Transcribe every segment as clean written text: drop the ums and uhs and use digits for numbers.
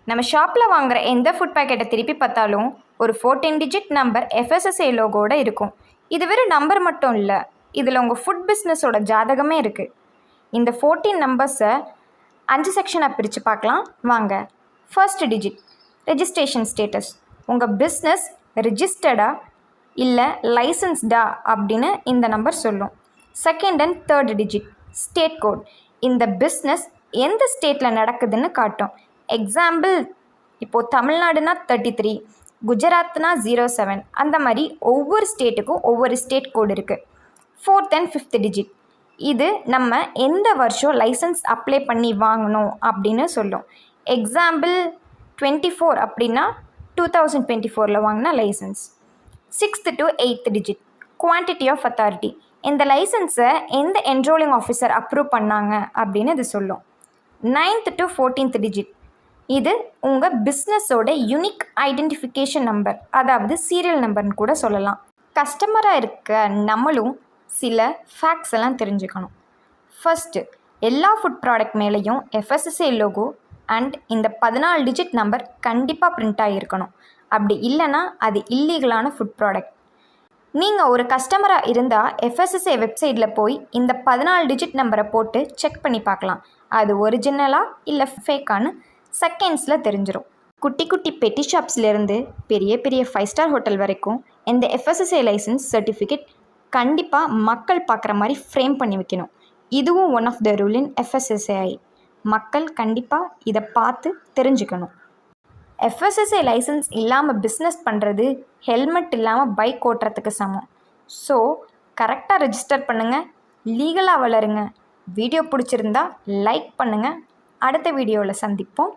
நம்ம ஷாப்பில் வாங்குகிற எந்த ஃபுட் பேக்கெட்டை திருப்பி பார்த்தாலும் ஒரு 14 டிஜிட் நம்பர் FSSAI லோகோட இருக்கும். இது வெறும் நம்பர் மட்டும் இல்லை, இதில் உங்கள் ஃபுட் பிஸ்னஸோட ஜாதகமே இருக்குது. இந்த 14 நம்பர்ஸை 5 செக்ஷனாக பிரித்து பார்க்கலாம் வாங்க. First digit registration status. உங்கள் பிஸ்னஸ் ரிஜிஸ்டர்டா இல்லை லைசன்ஸ்டா அப்படின்னு இந்த நம்பர் சொல்லும். Second and third digit state code. இந்த பிஸ்னஸ் எந்த ஸ்டேட்டில் நடக்குதுன்னு காட்டும். எக்ஸாம்பிள், இப்போது தமிழ்நாடுனா 33, குஜராத்னா 07, அந்த மாதிரி ஒவ்வொரு ஸ்டேட்டுக்கும் ஒவ்வொரு ஸ்டேட் கோடு இருக்குது. ஃபோர்த் அண்ட் ஃபிஃப்த் டிஜிட், இது நம்ம எந்த வருஷம் லைசன்ஸ் அப்ளை பண்ணி வாங்கணும் அப்படின்னு சொல்லும். எக்ஸாம்பிள் 24 அப்படின்னா 2024 வாங்கின license. Sixth to eighth digit quantity of authority. இந்த லைசன்ஸை எந்த என்ரோலிங் ஆஃபீஸர் அப்ரூவ் பண்ணாங்க அப்படின்னு இது சொல்லும். 9th to 14th டிஜிட், இது உங்கள் பிஸ்னஸோட யூனிக் ஐடென்டிஃபிகேஷன் நம்பர், அதாவது சீரியல் நம்பர்னு கூட சொல்லலாம். கஸ்டமராக இருக்க நம்மளும் சில ஃபேக்ட்ஸ் எல்லாம் தெரிஞ்சுக்கணும். ஃபஸ்ட்டு, எல்லா ஃபுட் ப்ராடக்ட் மேலேயும் FSSAI லோகோ அண்ட் இந்த 14 டிஜிட் நம்பர் கண்டிப்பாக பிரிண்ட் ஆகியிருக்கணும். அப்படி இல்லைன்னா அது இல்லீகலான ஃபுட் ப்ராடக்ட். நீங்கள் ஒரு கஸ்டமராக இருந்தால் FSSAI வெப்சைட்டில் போய் இந்த 14 டிஜிட் நம்பரை போட்டு செக் பண்ணி பார்க்கலாம். அது ஒரிஜினலாக இல்லை ஃபேக்கானு செகண்ட்ஸில் தெரிஞ்சிடும். குட்டி குட்டி பெட்டி ஷாப்ஸ்லேருந்து பெரிய பெரிய 5 ஸ்டார் ஹோட்டல் வரைக்கும் இந்த FSSAI லைசன்ஸ் சர்டிஃபிகேட் கண்டிப்பாக மக்கள் பார்க்குற மாதிரி ஃப்ரேம் பண்ணி வைக்கணும். இதுவும் one of the rule in FSSAI. மக்கள் கண்டிப்பாக இதை பார்த்து தெரிஞ்சுக்கணும். FSSAI லைசன்ஸ் இல்லாமல் பிஸ்னஸ் பண்ணுறது ஹெல்மெட் இல்லாமல் பைக் ஓட்டுறதுக்கு சமம். ஸோ கரெக்டாக ரெஜிஸ்டர் பண்ணுங்கள், லீகலாக வளருங்க. வீடியோ பிடிச்சிருந்தா லைக் பண்ணுங்கள். அடுத்த வீடியோவில் சந்திப்போம்.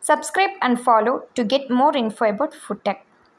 Subscribe and follow to get more info about food tech.